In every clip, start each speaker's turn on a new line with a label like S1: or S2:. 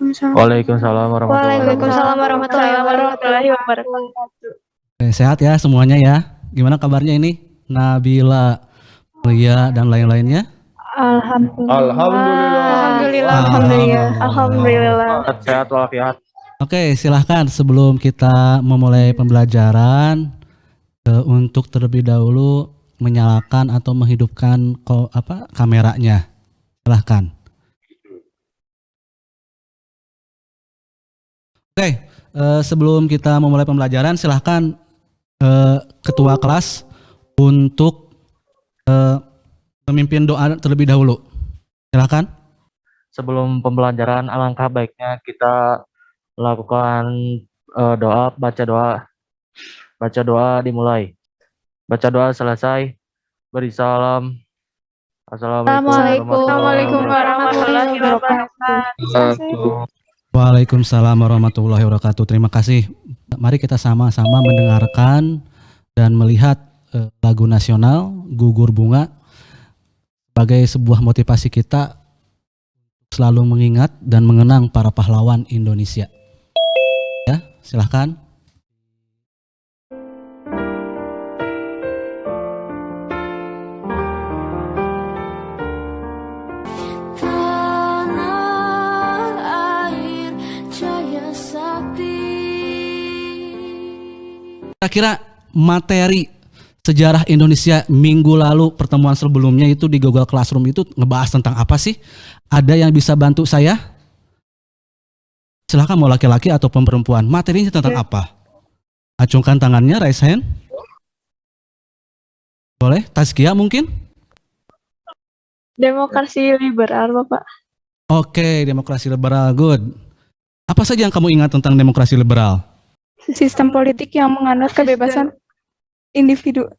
S1: Waalaikumsalam warahmatullahi
S2: Waalaikumsalam
S1: wabarakatuh.
S2: warahmatullahi wabarakatuh.
S3: Sehat ya semuanya ya. Gimana kabarnya ini? Nabila, Lia dan lain-lainnya?
S2: Alhamdulillah.
S1: Sehat walafiat.
S3: Oke, silahkan sebelum kita memulai pembelajaran untuk terlebih dahulu menyalakan atau menghidupkan kameranya. Silahkan. Oke, sebelum kita memulai pembelajaran, silahkan ketua kelas untuk memimpin doa terlebih dahulu. Silahkan.
S1: Sebelum pembelajaran, alangkah baiknya kita lakukan baca doa dimulai. Baca doa selesai, beri salam.
S2: Assalamualaikum warahmatullahi wabarakatuh.
S3: Waalaikumsalam warahmatullahi wabarakatuh. Terima kasih. Mari kita sama-sama mendengarkan dan melihat lagu nasional Gugur Bunga sebagai sebuah motivasi kita selalu mengingat dan mengenang para pahlawan Indonesia. Ya, silahkan. Kira-kira materi sejarah Indonesia minggu lalu pertemuan sebelumnya itu di Google Classroom itu ngebahas tentang apa sih? Ada yang bisa bantu saya? Silahkan mau laki-laki atau perempuan. Materinya tentang apa? Acungkan tangannya, raise hand. Boleh? Tazkiyah mungkin?
S2: Demokrasi liberal, Bapak.
S3: Oke, demokrasi liberal, good. Apa saja yang kamu ingat tentang demokrasi liberal?
S2: Sistem politik yang menganut kebebasan individu.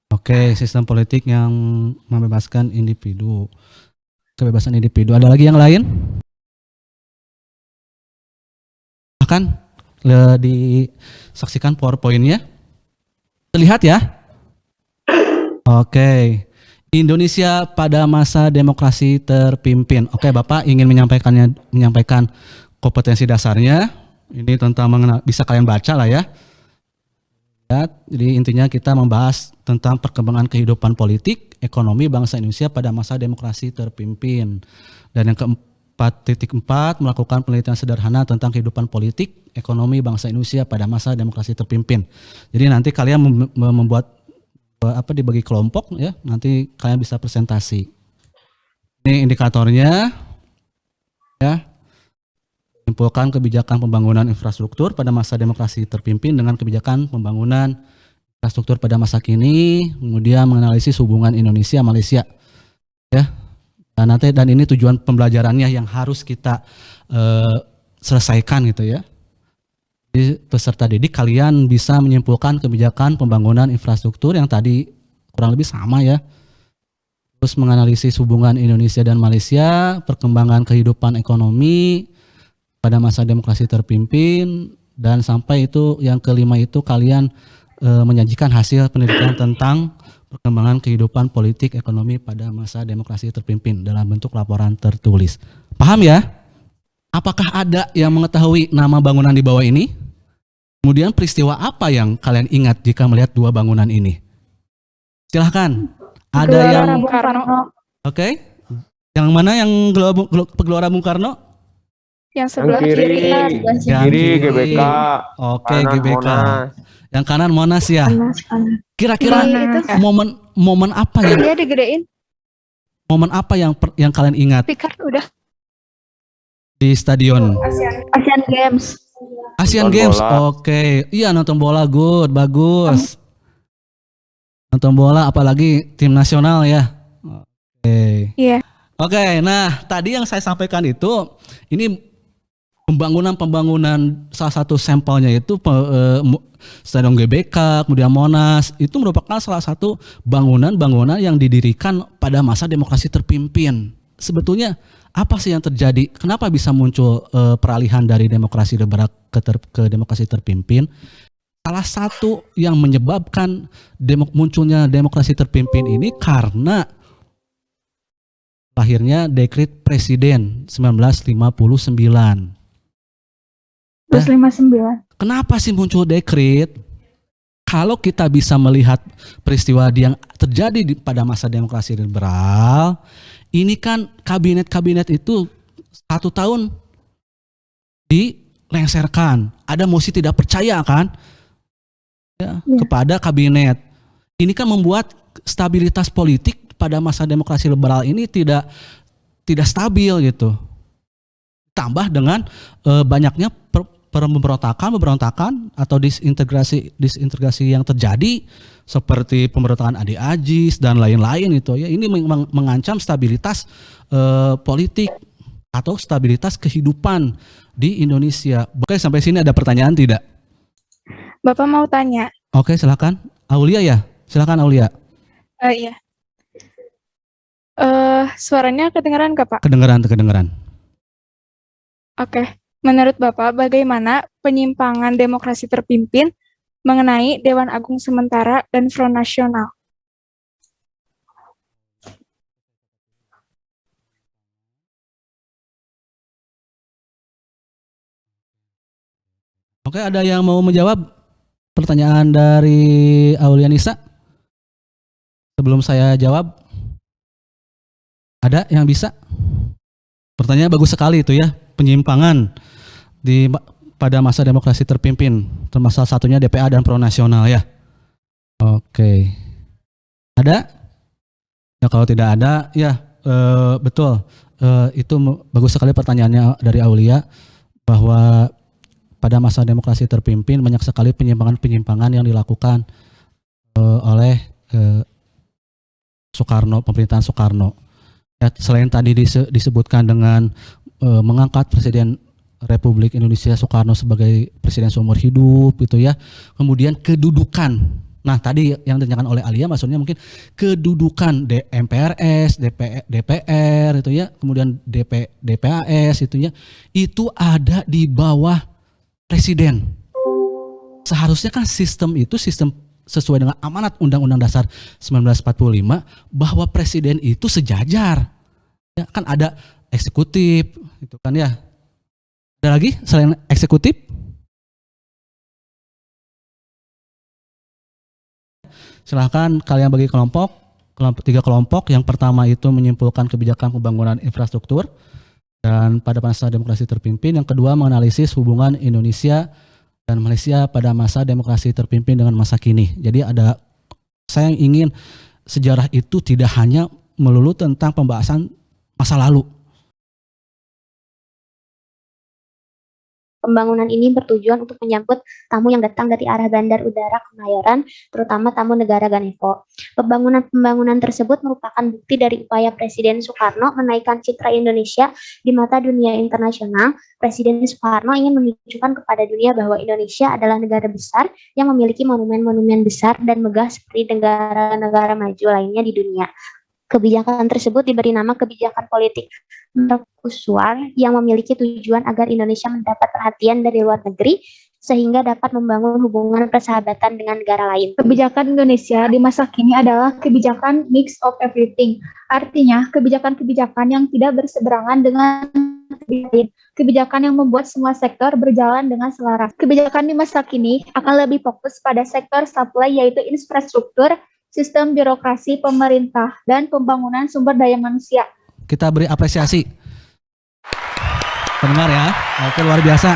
S3: Oke, sistem politik yang membebaskan individu. Kebebasan individu. Ada lagi yang lain? Akan disaksikan PowerPoint-nya. Terlihat ya? Oke. Indonesia pada masa demokrasi terpimpin. Oke, Bapak ingin menyampaikan kompetensi dasarnya. Ini tentang bisa kalian baca lah ya. Ya, jadi intinya kita membahas tentang perkembangan kehidupan politik, ekonomi bangsa Indonesia pada masa demokrasi terpimpin. Dan yang ke-4.4 melakukan penelitian sederhana tentang kehidupan politik, ekonomi bangsa Indonesia pada masa demokrasi terpimpin. Jadi nanti kalian membuat dibagi kelompok ya, nanti kalian bisa presentasi. Ini indikatornya ya. Menyimpulkan kebijakan pembangunan infrastruktur pada masa demokrasi terpimpin dengan kebijakan pembangunan infrastruktur pada masa kini, kemudian menganalisis hubungan Indonesia Malaysia ya. Dan ini tujuan pembelajarannya yang harus kita selesaikan gitu ya. Jadi peserta didik kalian bisa menyimpulkan kebijakan pembangunan infrastruktur yang tadi kurang lebih sama ya. Terus menganalisis hubungan Indonesia dan Malaysia, perkembangan kehidupan ekonomi pada masa demokrasi terpimpin, dan sampai itu yang kelima itu kalian menyajikan hasil penelitian tentang perkembangan kehidupan politik ekonomi pada masa demokrasi terpimpin dalam bentuk laporan tertulis. Paham ya? Apakah ada yang mengetahui nama bangunan di bawah ini? Kemudian peristiwa apa yang kalian ingat jika melihat dua bangunan ini? Silahkan. Ada yang
S2: Bung Karno.
S3: Oke. Yang mana yang Gelora Bung Karno?
S2: Yang sebelah
S4: kiri.
S3: Yang
S4: Kiri GBK.
S3: Oke,
S4: Kanan
S3: GBK.
S4: Monas.
S3: Yang kanan Monas ya. Kira-kira
S2: Itu
S3: momen apa yang
S2: dia digedein.
S3: momen apa yang kalian ingat
S2: Pikar udah.
S3: di stadion
S2: Asian Games.
S3: Asian
S4: Nonton
S3: Games?
S4: bola.
S3: Oke, iya nonton bola, good, bagus. Nonton bola apalagi tim nasional ya. Oke.
S2: Iya.
S3: Oke, nah tadi yang saya sampaikan itu ini pembangunan salah satu sampelnya itu Stadion GBK, kemudian Monas, itu merupakan salah satu bangunan-bangunan yang didirikan pada masa demokrasi terpimpin. Sebetulnya apa sih yang terjadi? Kenapa bisa muncul peralihan dari demokrasi liberal ke demokrasi terpimpin? Salah satu yang menyebabkan munculnya demokrasi terpimpin ini karena lahirnya dekret presiden 1959.
S2: Terus 59.
S3: Kenapa sih muncul dekret? Kalau kita bisa melihat peristiwa yang terjadi pada masa demokrasi liberal, ini kan kabinet-kabinet itu 1 tahun dilengsarkan. Ada mosi tidak percaya kan ya, kepada kabinet. Ini kan membuat stabilitas politik pada masa demokrasi liberal ini tidak stabil gitu. Tambah dengan banyaknya pemberontakan atau disintegrasi yang terjadi seperti pemberontakan Ade Agis dan lain-lain itu ya. Ini mengancam stabilitas politik atau stabilitas kehidupan di Indonesia. Oke, sampai sini ada pertanyaan tidak?
S2: Bapak mau tanya.
S3: Oke, silakan. Aulia ya? Silakan Aulia.
S2: Iya. Suaranya kedengaran nggak, Pak?
S3: Kedengeran.
S2: Oke. Menurut Bapak, bagaimana penyimpangan demokrasi terpimpin mengenai Dewan Agung Sementara dan Front Nasional?
S3: Oke, ada yang mau menjawab pertanyaan dari Aulia Nisa? Sebelum saya jawab, ada yang bisa? Pertanyaan bagus sekali itu ya, penyimpangan pada masa demokrasi terpimpin, termasuk salah satunya DPA dan Pro Nasional ya. Oke, ada? Ya kalau tidak ada, ya betul. Itu bagus sekali pertanyaannya dari Aulia, bahwa pada masa demokrasi terpimpin banyak sekali penyimpangan-penyimpangan yang dilakukan oleh Soekarno, pemerintahan Soekarno. Ya, selain tadi disebutkan dengan mengangkat Presiden Republik Indonesia Soekarno sebagai presiden seumur hidup gitu ya. Kemudian kedudukan. Nah, tadi yang ditanyakan oleh Alia maksudnya mungkin kedudukan MPRS, DPR itu ya, kemudian DPAS itu ya. Itu ada di bawah presiden. Seharusnya kan sistem sesuai dengan amanat Undang-Undang Dasar 1945 bahwa presiden itu sejajar. Ya, kan ada eksekutif itu kan ya. Ada lagi selain eksekutif? Silahkan kalian bagi kelompok 3 kelompok. Yang pertama itu menyimpulkan kebijakan pembangunan infrastruktur dan pada masa demokrasi terpimpin. Yang kedua menganalisis hubungan Indonesia dan Malaysia pada masa demokrasi terpimpin dengan masa kini. Jadi saya ingin sejarah itu tidak hanya melulu tentang pembahasan masa lalu.
S4: Pembangunan ini bertujuan untuk menyambut tamu yang datang dari arah Bandar Udara Kemayoran, terutama tamu negara Ganevo. Pembangunan tersebut merupakan bukti dari upaya Presiden Soekarno menaikkan citra Indonesia di mata dunia internasional. Presiden Soekarno ingin menunjukkan kepada dunia bahwa Indonesia adalah negara besar yang memiliki monumen-monumen besar dan megah seperti negara-negara maju lainnya di dunia. Kebijakan tersebut diberi nama kebijakan politik mercusuar yang memiliki tujuan agar Indonesia mendapat perhatian dari luar negeri sehingga dapat membangun hubungan persahabatan dengan negara lain.
S5: Kebijakan Indonesia di masa kini adalah kebijakan mix of everything. Artinya, kebijakan-kebijakan yang tidak berseberangan dengan kebijakan yang membuat semua sektor berjalan dengan selaras. Kebijakan di masa kini akan lebih fokus pada sektor supply yaitu infrastruktur, sistem birokrasi pemerintah, dan pembangunan sumber daya manusia.
S3: Kita beri apresiasi. Pendengar ya, oke, luar biasa.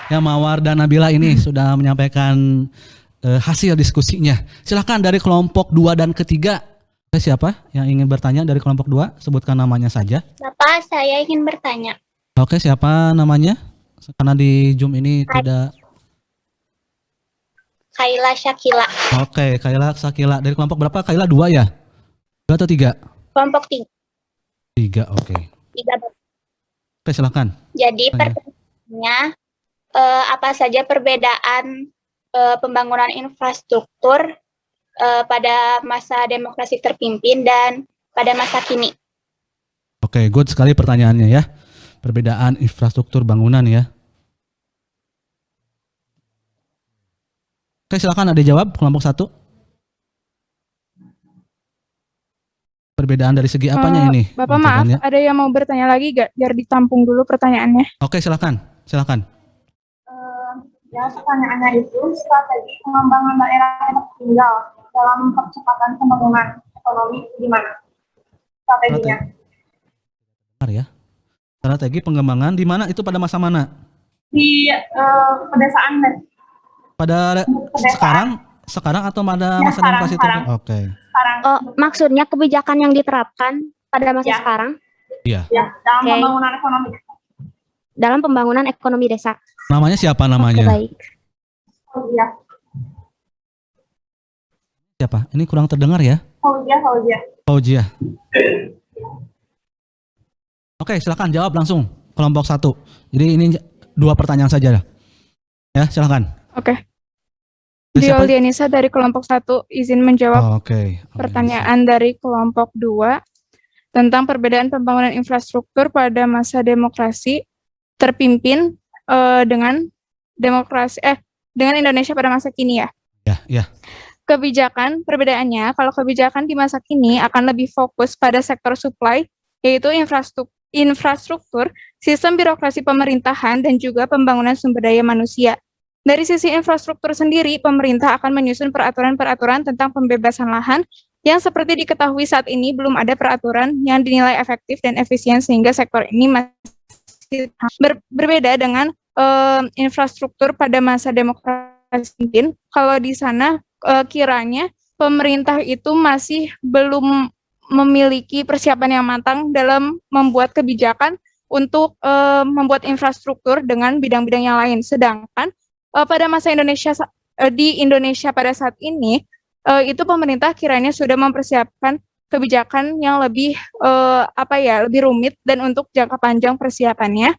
S3: Yang Mawar dan Nabila ini sudah menyampaikan hasil diskusinya. Silahkan dari kelompok 2 dan ketiga. Siapa yang ingin bertanya dari kelompok 2? Sebutkan namanya saja.
S4: Bapak, saya ingin bertanya.
S3: Oke, siapa namanya? Karena di Zoom ini tidak...
S4: Kaila Syakila.
S3: Oke, Kaila Syakila. Dari kelompok berapa? Kaila 2 ya? 2 atau 3?
S4: Kelompok 3.
S3: 3, oke.
S4: 3.
S3: Oke, silahkan.
S4: Jadi pertanyaannya, apa saja perbedaan pembangunan infrastruktur pada masa demokrasi terpimpin dan pada masa kini?
S3: Oke, good sekali pertanyaannya ya. Perbedaan infrastruktur bangunan ya. Oke, silakan ada jawab kelompok 1. Perbedaan dari segi apanya ini?
S2: Bapak maaf,
S3: Metodenya?
S2: ada yang mau bertanya lagi gak? Biar ditampung dulu pertanyaannya.
S3: Oke, silakan. Silakan.
S5: Ya, pertanyaannya itu strategi pengembangan daerah tertinggal dalam percepatan pembangunan ekonomi gimana strateginya?
S3: Benar ya. Strategi pengembangan di mana itu pada masa mana?
S5: Di pedesaan dan
S3: Pada sekarang atau pada
S5: Ya,
S3: masa
S5: sekarang,
S3: demokrasi
S5: sekarang.
S3: itu? Oke.
S5: sekarang
S4: Oh, maksudnya kebijakan yang diterapkan pada masa
S5: Ya.
S4: sekarang
S3: Iya.
S5: ya dalam
S4: Oke.
S5: pembangunan ekonomi.
S4: dalam pembangunan ekonomi desa.
S3: Namanya siapa
S4: Oke,
S3: namanya?
S4: baik.
S5: Fauzia,
S3: Siapa? Ini kurang terdengar ya.
S5: Fauzia.
S3: Fauzia. Oke, silakan jawab langsung kelompok 1. Jadi ini 2 pertanyaan saja. Ya, silakan.
S2: Oke.
S3: Siapa?
S2: Dioldianisa dari kelompok 1 izin menjawab
S3: Oke.
S2: pertanyaan dari kelompok 2 tentang perbedaan pembangunan infrastruktur pada masa demokrasi terpimpin dengan Indonesia pada masa kini ya.
S3: Ya.
S2: Kebijakan, perbedaannya, kalau kebijakan di masa kini akan lebih fokus pada sektor supply, yaitu infrastruktur, sistem birokrasi pemerintahan, dan juga pembangunan sumber daya manusia. Dari sisi infrastruktur sendiri, pemerintah akan menyusun peraturan-peraturan tentang pembebasan lahan yang seperti diketahui saat ini belum ada peraturan yang dinilai efektif dan efisien sehingga sektor ini masih berbeda dengan infrastruktur pada masa demokrasi. Kalau di sana kiranya pemerintah itu masih belum memiliki persiapan yang matang dalam membuat kebijakan untuk membuat infrastruktur dengan bidang-bidang yang lain. Sedangkan pada masa di Indonesia pada saat ini itu pemerintah kiranya sudah mempersiapkan kebijakan yang lebih lebih rumit dan untuk jangka panjang persiapannya.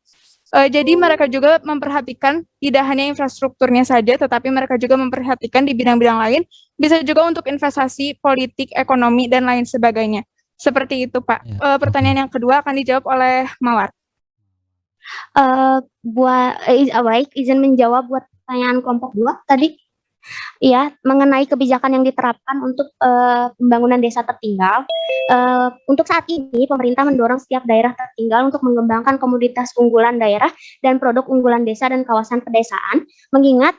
S2: Jadi mereka juga memperhatikan tidak hanya infrastrukturnya saja, tetapi mereka juga memperhatikan di bidang-bidang lain, bisa juga untuk investasi, politik, ekonomi, dan lain sebagainya. Seperti itu, Pak.
S3: Ya,
S2: Pertanyaan yang kedua akan dijawab oleh Mawar.
S4: Baik, izin menjawab buat pertanyaan kelompok 2 tadi. Ya, mengenai kebijakan yang diterapkan untuk pembangunan desa tertinggal. Untuk saat ini, pemerintah mendorong setiap daerah tertinggal untuk mengembangkan komoditas unggulan daerah dan produk unggulan desa dan kawasan pedesaan, mengingat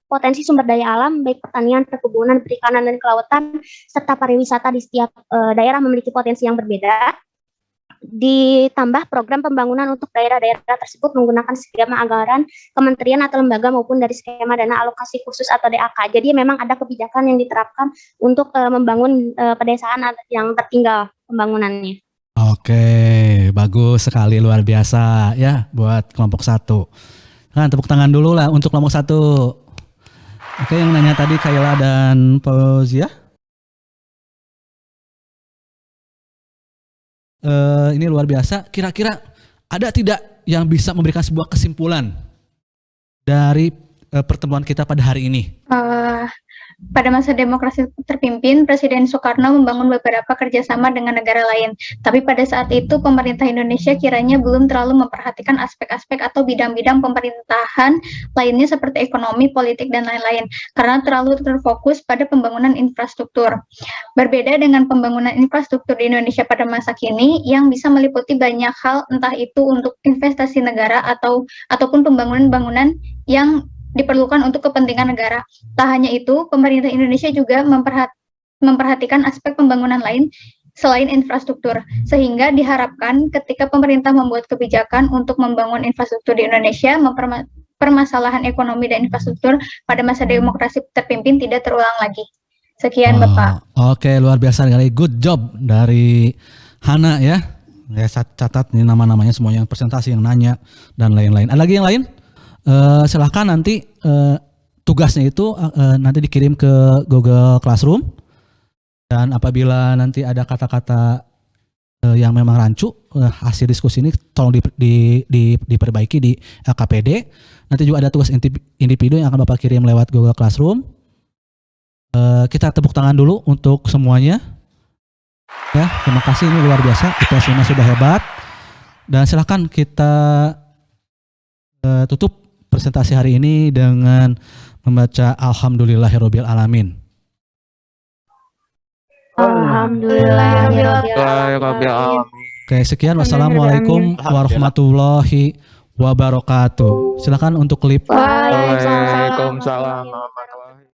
S4: potensi sumber daya alam, baik pertanian, perkebunan, perikanan, dan kelautan, serta pariwisata di setiap daerah memiliki potensi yang berbeda. Ditambah program pembangunan untuk daerah-daerah tersebut menggunakan skema anggaran kementerian atau lembaga maupun dari skema dana alokasi khusus atau DAK. Jadi memang ada kebijakan yang diterapkan untuk membangun pedesaan yang tertinggal pembangunannya.
S3: Oke, bagus sekali, luar biasa ya buat kelompok 1. Nah, tepuk tangan dulu lah untuk kelompok 1. Oke, yang nanya tadi Kayla dan Fauzia. Ini luar biasa. Kira-kira ada tidak yang bisa memberikan sebuah kesimpulan dari pertemuan kita pada hari ini?
S5: Pada masa demokrasi terpimpin, Presiden Soekarno membangun beberapa kerjasama dengan negara lain. Tapi pada saat itu, pemerintah Indonesia kiranya belum terlalu memperhatikan aspek-aspek atau bidang-bidang pemerintahan lainnya seperti ekonomi, politik, dan lain-lain, karena terlalu terfokus pada pembangunan infrastruktur. Berbeda dengan pembangunan infrastruktur di Indonesia pada masa kini, yang bisa meliputi banyak hal, entah itu untuk investasi negara ataupun pembangunan-bangunan yang diperlukan untuk kepentingan negara. Tak hanya itu, pemerintah Indonesia juga memperhatikan aspek pembangunan lain selain infrastruktur, sehingga diharapkan ketika pemerintah membuat kebijakan untuk membangun infrastruktur di Indonesia, permasalahan ekonomi dan infrastruktur pada masa demokrasi terpimpin tidak terulang lagi. Sekian, Bapak.
S3: Oke, luar biasa sekali. Good job dari Hana ya. Ya, catat nih nama-namanya semuanya, presentasi yang nanya dan lain-lain. Ada lagi yang lain? Silahkan nanti tugasnya itu nanti dikirim ke Google Classroom, dan apabila nanti ada kata-kata yang memang rancu, hasil diskusi ini tolong diperbaiki di LKPD. Nanti juga ada tugas individu yang akan Bapak kirim lewat Google Classroom. Kita tepuk tangan dulu untuk semuanya. Ya, terima kasih, ini luar biasa, IPS 5 sudah hebat. Dan silahkan kita tutup presentasi hari ini dengan membaca Alhamdulillahirobbil alamin.
S4: Alhamdulillahirrahmanirrahim.
S3: Oke, sekian. Wassalamualaikum warahmatullahi wabarakatuh. Silakan untuk klip.
S4: Waalaikumsalam.
S1: Waalaikumsalam warahmatullahi